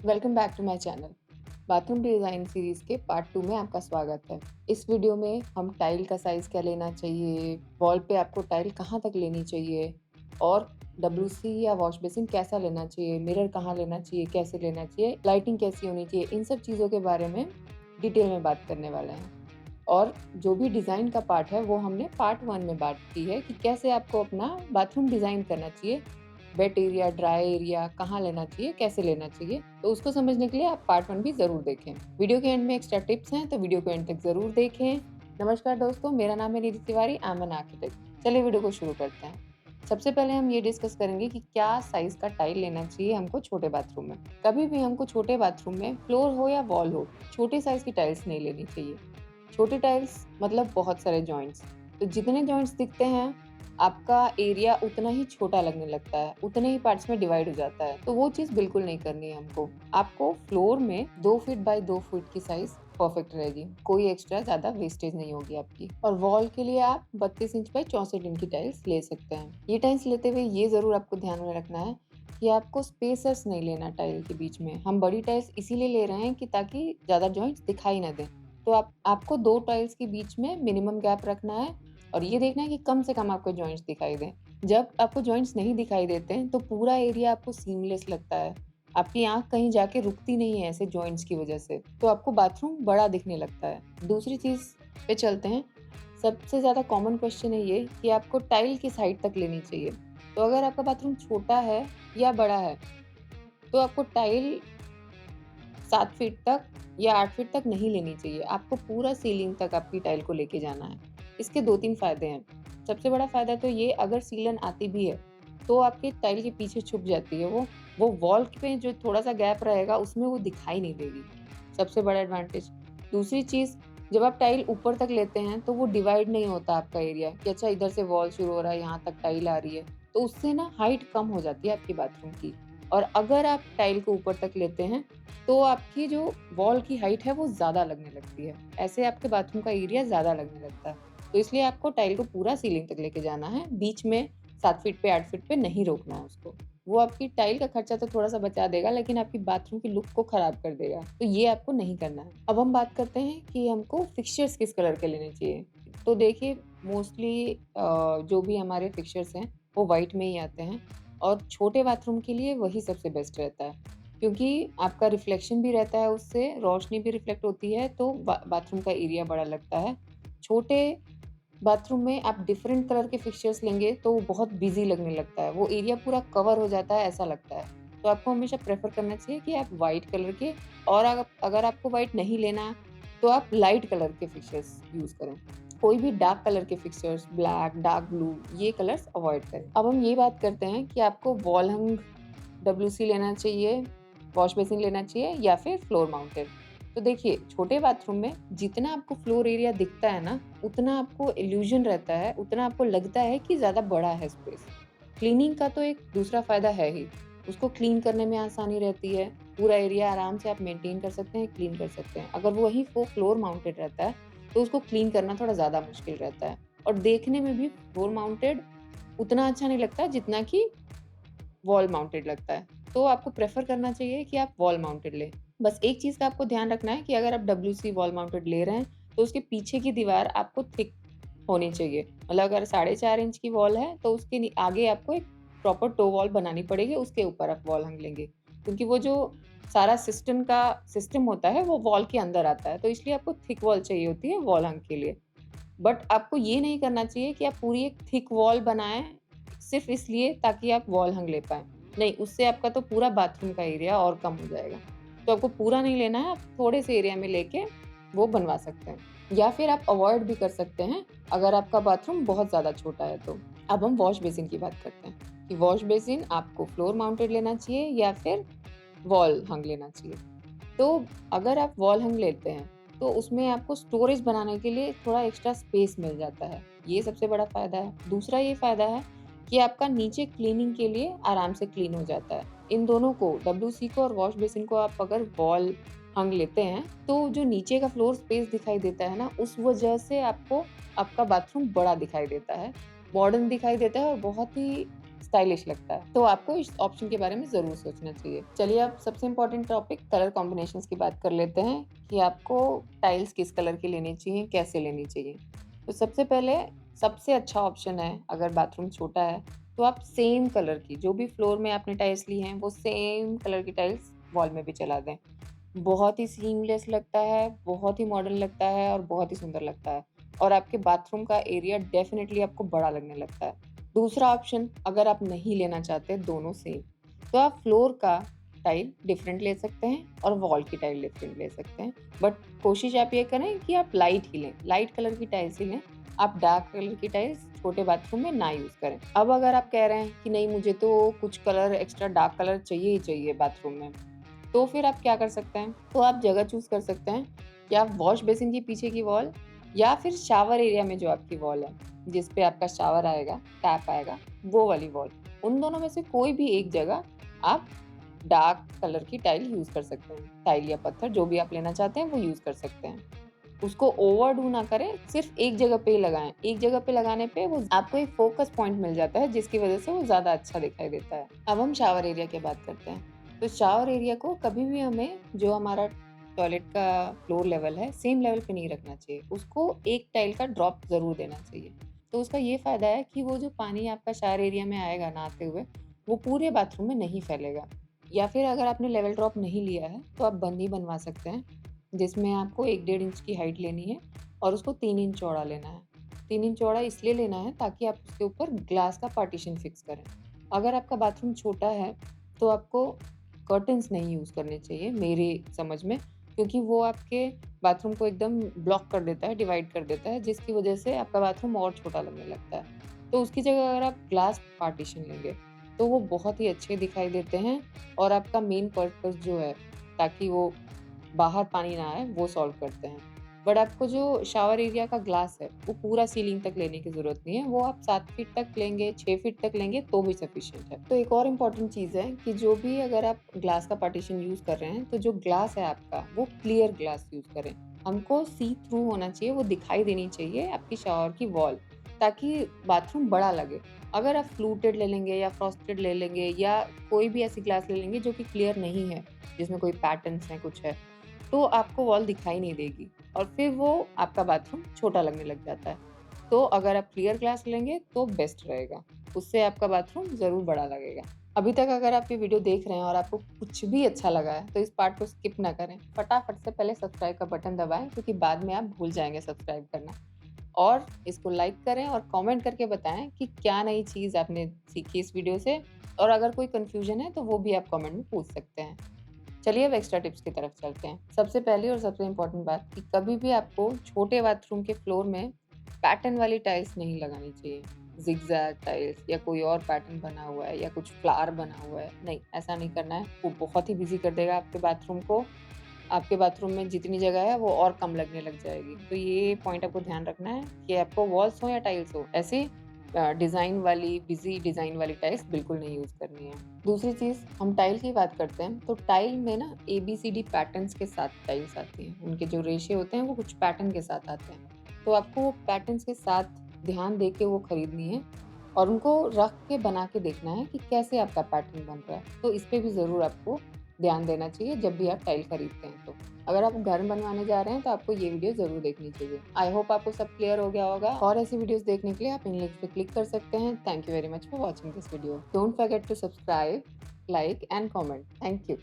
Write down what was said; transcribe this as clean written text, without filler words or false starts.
Welcome back to my channel. Bathroom design series के part 2 में आपका स्वागत है। इस वीडियो में हम टाइल का साइज़ क्या लेना चाहिए, वॉल पे आपको टाइल कहाँ तक लेनी चाहिए और डब्ल्यूसी या वॉश बेसिन कैसा लेना चाहिए, मिरर कहाँ लेना चाहिए, कैसे लेना चाहिए, लाइटिंग कैसी होनी चाहिए, इन सब चीज़ों के बारे में डिटेल में बात करने वाले हैं। और जो भी डिज़ाइन का पार्ट है वो हमने पार्ट 1 में बात की है कि कैसे आपको अपना बाथरूम डिज़ाइन करना चाहिए। वेट एरिया, ड्राई एरिया कहाँ लेना चाहिए, कैसे लेना चाहिए, तो उसको समझने के लिए आप पार्ट 1 भी ज़रूर देखें। वीडियो के एंड में एक्स्ट्रा टिप्स हैं, तो वीडियो को एंड तक ज़रूर देखें। नमस्कार दोस्तों, मेरा नाम है Nidhi Tiwari, I am an architect. चलिए वीडियो को शुरू करते हैं। सबसे पहले हम ये डिस्कस करेंगे कि क्या साइज़ का टाइल लेना चाहिए हमको छोटे बाथरूम में। कभी भी हमको छोटे बाथरूम में फ्लोर हो या वॉल हो, छोटे साइज़ की टाइल्स नहीं लेनी चाहिए। छोटे टाइल्स मतलब बहुत सारे जॉइंट्स, तो जितने जॉइंट्स दिखते हैं आपका एरिया उतना ही छोटा लगने लगता है, उतने ही पार्ट्स में डिवाइड हो जाता है, तो वो चीज़ बिल्कुल नहीं करनी है हमको। आपको फ्लोर में 2 फीट बाय 2 फीट की साइज़ परफेक्ट रहेगी, कोई एक्स्ट्रा ज़्यादा वेस्टेज नहीं होगी आपकी। और वॉल के लिए आप 32 इंच बाय 64 इंच की टाइल्स ले सकते हैं। ये टाइल्स लेते हुए ये ज़रूर आपको ध्यान में रखना है कि आपको स्पेसर्स नहीं लेना टाइल के बीच में। हम बड़ी टाइल्स इसीलिए ले रहे हैं कि ताकि ज़्यादा जॉइंट्स दिखाई ना दें। तो आपको 2 टाइल्स के बीच में मिनिमम गैप रखना है और ये देखना है कि कम से कम आपको जॉइंट्स दिखाई दें। जब आपको जॉइंट्स नहीं दिखाई देते हैं, तो पूरा एरिया आपको सीमलेस लगता है। आपकी आँख कहीं जाके रुकती नहीं है ऐसे जॉइंट्स की वजह से, तो आपको बाथरूम बड़ा दिखने लगता है। दूसरी चीज़ पे चलते हैं। सबसे ज़्यादा कॉमन क्वेश्चन है ये कि आपको टाइल किस हाइट तक लेनी चाहिए। तो अगर आपका बाथरूम छोटा है या बड़ा है, तो आपको टाइल 7 फीट तक या 8 फीट तक नहीं लेनी चाहिए। आपको पूरा सीलिंग तक आपकी टाइल को लेके जाना है। इसके 2-3 फ़ायदे हैं। सबसे बड़ा फ़ायदा तो ये, अगर सीलन आती भी है, तो आपकी टाइल के पीछे छुप जाती है वो वॉल पे जो थोड़ा-सा गैप रहेगा उसमें वो दिखाई नहीं देगी। सबसे बड़ा एडवांटेज। दूसरी चीज़, जब आप टाइल ऊपर तक लेते हैं तो वो डिवाइड नहीं होता आपका एरिया कि अच्छा इधर से वॉल शुरू हो रहा है, यहाँ तक टाइल आ रही है। तो उससे ना हाइट कम हो जाती है आपकी बाथरूम की। और अगर आप टाइल को ऊपर तक लेते हैं तो आपकी जो वॉल की हाइट है वो ज़्यादा लगने लगती है। ऐसे आपके बाथरूम का एरिया ज़्यादा लगने लगता है। तो इसलिए आपको टाइल को पूरा सीलिंग तक लेके जाना है, बीच में 7 फीट पे 8 फीट पे नहीं रोकना है उसको। वो आपकी टाइल का खर्चा तो थोड़ा-सा बचा देगा, लेकिन आपकी बाथरूम की लुक को खराब कर देगा। तो ये आपको नहीं करना है। अब हम बात करते हैं कि हमको फिक्सचर्स किस कलर के लेने चाहिए। तो देखिए, मोस्टली जो भी हमारे फिक्सचर्स हैं वो व्हाइट में ही आते हैं और छोटे बाथरूम के लिए वही सबसे बेस्ट रहता है। क्योंकि आपका रिफ्लेक्शन भी रहता है उससे, रोशनी भी रिफ्लेक्ट होती है, तो बाथरूम का एरिया बड़ा लगता है। छोटे बाथरूम में आप डिफरेंट कलर के फिक्सचर्स लेंगे तो वो बहुत बिज़ी लगने लगता है, वो एरिया पूरा कवर हो जाता है ऐसा लगता है। तो आपको हमेशा प्रेफ़र करना चाहिए कि आप व्हाइट कलर के, और अगर आपको व्हाइट नहीं लेना, तो आप लाइट कलर के फिक्सचर्स यूज़ करें। कोई भी डार्क कलर के फिक्सचर्स, ब्लैक, डार्क ब्लू, ये कलर्स अवॉइड करें। अब हम ये बात करते हैं कि आपको वॉल हंग डब्ल्यूसी लेना चाहिए, वॉश बेसिन लेना चाहिए या फिर फ्लोर माउंटेड। तो देखिए, छोटे बाथरूम में जितना आपको फ्लोर एरिया दिखता है ना, उतना आपको इल्यूज़न रहता है, उतना आपको लगता है कि ज़्यादा बड़ा है स्पेस। क्लीनिंग का तो एक दूसरा फ़ायदा है ही, उसको क्लीन करने में आसानी रहती है, पूरा एरिया आराम से आप मेंटेन कर सकते हैं, क्लीन कर सकते हैं। अगर वही वो फ्लोर माउंटेड रहता है, तो उसको क्लीन करना थोड़ा ज़्यादा मुश्किल रहता है और देखने में भी फ्लोर माउंटेड उतना अच्छा नहीं लगता जितना कि वॉल माउंटेड लगता है। तो आपको प्रेफ़र करना चाहिए कि आप वॉल माउंटेड लें। बस एक चीज़ का आपको ध्यान रखना है कि अगर आप डब्ल्यूसी वॉल माउंटेड ले रहे हैं, तो उसके पीछे की दीवार आपको थिक होनी चाहिए। मतलब अगर 4.5 इंच की वॉल है, तो उसके आगे आपको एक प्रॉपर टो वॉल बनानी पड़ेगी, उसके ऊपर आप वॉल हंग लेंगे। क्योंकि वो जो सारा सिस्टम होता है, वो वॉल के अंदर आता है, तो इसलिए आपको थिक वॉल चाहिए होती है वॉल हंग के लिए। बट आपको ये नहीं करना चाहिए कि आप पूरी एक थिक वॉल बनाएँ, सिर्फ़ इसलिए ताकि आप वॉल हंग ले पाएँ। नहीं, उससे आपका तो पूरा बाथरूम का एरिया और कम हो जाएगा। तो आपको पूरा नहीं लेना है, आप थोड़े से एरिया में लेके वो बनवा सकते हैं। या फिर आप अवॉइड भी कर सकते हैं, अगर आपका बाथरूम बहुत ज़्यादा छोटा है तो। अब हम वॉश बेसिन की बात करते हैं, कि वॉश बेसिन आपको फ्लोर माउंटेड लेना चाहिए या फिर वॉल हंग लेना चाहिए। तो अगर आप वॉल हंग लेते हैं, तो उसमें आपको स्टोरेज बनाने के लिए थोड़ा एक्स्ट्रा स्पेस मिल जाता है। ये सबसे बड़ा फ़ायदा है। दूसरा ये फ़ायदा है कि आपका नीचे क्लीनिंग के लिए आराम से क्लीन हो जाता है। इन दोनों को, डब्ल्यूसी को और वॉश बेसिन को, आप अगर वॉल हंग लेते हैं, तो जो नीचे का फ्लोर स्पेस दिखाई देता है ना, उस वजह से आपको आपका बाथरूम बड़ा दिखाई देता है, मॉडर्न दिखाई देता है और बहुत ही स्टाइलिश लगता है। तो आपको इस ऑप्शन के बारे में ज़रूर सोचना चाहिए। चलिए अब सबसे इम्पोर्टेंट टॉपिक कलर कॉम्बिनेशंस की बात कर लेते हैं कि आपको टाइल्स किस कलर की लेनी चाहिए, कैसे लेनी चाहिए। तो सबसे पहले सबसे अच्छा ऑप्शन है, अगर बाथरूम छोटा है तो आप सेम कलर की जो भी फ्लोर में आपने टाइल्स ली हैं वो सेम कलर की टाइल्स वॉल में भी चला दें। बहुत ही सीमलेस लगता है, बहुत ही मॉडर्न लगता है और बहुत ही सुंदर लगता है और आपके बाथरूम का एरिया डेफ़िनिटली आपको बड़ा लगने लगता है। दूसरा ऑप्शन, अगर आप नहीं लेना चाहते दोनों सेम, तो आप फ्लोर का टाइल डिफरेंट ले सकते हैं और वॉल की टाइल डिफरेंट ले सकते हैं। बट कोशिश आप ये करें कि आप लाइट ही लें, लाइट कलर की टाइल्स ही लें। आप डार्क कलर की टाइल्स छोटे बाथरूम में ना यूज़ करें। अब अगर आप कह रहे हैं कि नहीं मुझे तो कुछ कलर एक्स्ट्रा डार्क कलर चाहिए ही चाहिए बाथरूम में, तो फिर आप क्या कर सकते हैं? तो आप जगह चूज़ कर सकते हैं कि आप वॉश बेसिन के पीछे की वॉल या फिर शावर एरिया में जो आपकी वॉल है, जिस पे आपका शावर आएगा, टैप आएगा, वो वाली वॉल। उन दोनों में से कोई भी एक जगह आप डार्क कलर की टाइल यूज़ कर सकते हैं। टाइल या पत्थर जो भी आप लेना चाहते हैं वो यूज़ कर सकते हैं। उसको ओवरडू ना करें, सिर्फ़ एक जगह पे ही लगाएँ। एक जगह पे लगाने पे वो आपको एक फ़ोकस पॉइंट मिल जाता है जिसकी वज़ह से वो ज़्यादा अच्छा दिखाई देता है। अब हम शावर एरिया की बात करते हैं। तो शावर एरिया को कभी भी हमें जो हमारा टॉयलेट का फ्लोर लेवल है, सेम लेवल पे नहीं रखना चाहिए। उसको एक टाइल का ड्रॉप ज़रूर देना चाहिए। तो उसका ये फ़ायदा है कि वो जो पानी आपका शावर एरिया में आएगा नहाते हुए, वो पूरे बाथरूम में नहीं फैलेगा। या फिर अगर आपने लेवल ड्रॉप नहीं लिया है, तो आप बंदी बनवा सकते हैं, जिसमें आपको 1 डेढ़ इंच की हाइट लेनी है और उसको 3 इंच चौड़ा लेना है। 3 इंच चौड़ा इसलिए लेना है ताकि आप उसके ऊपर ग्लास का पार्टीशन फिक्स करें। अगर आपका बाथरूम छोटा है, तो आपको कर्टन्स नहीं यूज़ करने चाहिए मेरी समझ में, क्योंकि वो आपके बाथरूम को एकदम ब्लॉक कर देता है, डिवाइड कर देता है, जिसकी वजह से आपका बाथरूम और छोटा लगने लगता है। तो उसकी जगह अगर आप ग्लास पार्टीशन लेंगे, तो वो बहुत ही अच्छे दिखाई देते हैं और आपका मेन पर्पस जो है, ताकि वो बाहर पानी ना आए, वो सॉल्व करते हैं। बट आपको जो शावर एरिया का ग्लास है, वो पूरा सीलिंग तक लेने की ज़रूरत नहीं है। वो आप 7 फीट तक लेंगे, 6 फीट तक लेंगे तो भी सफिशिएंट है। तो एक और इम्पोर्टेंट चीज़ है कि जो भी अगर आप ग्लास का पार्टीशन यूज़ कर रहे हैं, तो जो ग्लास है आपका, वो क्लियर ग्लास यूज़ करें। हमको सी थ्रू होना चाहिए, वो दिखाई देनी चाहिए आपकी शावर की वॉल, ताकि बाथरूम बड़ा लगे। अगर आप फ्लूटेड ले लेंगे या फ्रॉस्टेड ले लेंगे या कोई भी ऐसी ग्लास ले लेंगे जो कि क्लियर नहीं है, जिसमें कोई पैटर्न्स हैं, कुछ है, तो आपको वॉल दिखाई नहीं देगी और फिर वो आपका बाथरूम छोटा लगने लग जाता है। तो अगर आप क्लियर ग्लास लेंगे तो बेस्ट रहेगा, उससे आपका बाथरूम ज़रूर बड़ा लगेगा। अभी तक अगर आप ये वीडियो देख रहे हैं और आपको कुछ भी अच्छा लगा है, तो इस पार्ट को स्किप ना करें। फटाफट से पहले सब्सक्राइब का बटन दबाएँ, क्योंकि बाद में आप भूल जाएँगे सब्सक्राइब करना। और इसको लाइक करें और कमेंट करके बताएँ कि क्या नई चीज़ आपने सीखी इस वीडियो से, और अगर कोई कन्फ्यूज़न है तो वो भी आप कमेंट में पूछ सकते हैं। चलिए अब एक्स्ट्रा टिप्स की तरफ चलते हैं। सबसे पहली और सबसे इम्पोर्टेंट बात कि कभी भी आपको छोटे बाथरूम के फ्लोर में पैटर्न वाली टाइल्स नहीं लगानी चाहिए। ज़िगज़ैग टाइल्स या कोई और पैटर्न बना हुआ है या कुछ फ्लावर बना हुआ है, नहीं, ऐसा नहीं करना है। वो बहुत ही बिज़ी कर देगा आपके बाथरूम को। आपके बाथरूम में जितनी जगह है वो और कम लगने लग जाएगी। तो ये पॉइंट आपको ध्यान रखना है कि आपको वॉल्स हो या टाइल्स हो, ऐसी डिज़ाइन वाली, बिज़ी डिज़ाइन वाली टाइल्स बिल्कुल नहीं यूज़ करनी है। दूसरी चीज़, हम टाइल की बात करते हैं, तो टाइल में ना एबीसीडी पैटर्न्स के साथ टाइल्स आती हैं। उनके जो रेशे होते हैं वो कुछ पैटर्न के साथ आते हैं। तो आपको वो पैटर्न्स के साथ ध्यान दे के वो खरीदनी है और उनको रख के बना के देखना है कि कैसे आपका पैटर्न बन रहा है। तो इस पे भी ज़रूर आपको ध्यान देना चाहिए जब भी आप टाइल खरीदते हैं तो। अगर आप घर बनवाने जा रहे हैं तो आपको ये वीडियो ज़रूर देखनी चाहिए। आई होप आपको सब क्लियर हो गया होगा और ऐसी वीडियोज़ देखने के लिए आप इन लिंक्स पे क्लिक कर सकते हैं। Thank you very much for watching this video. Don't forget to subscribe, like and comment. Thank you.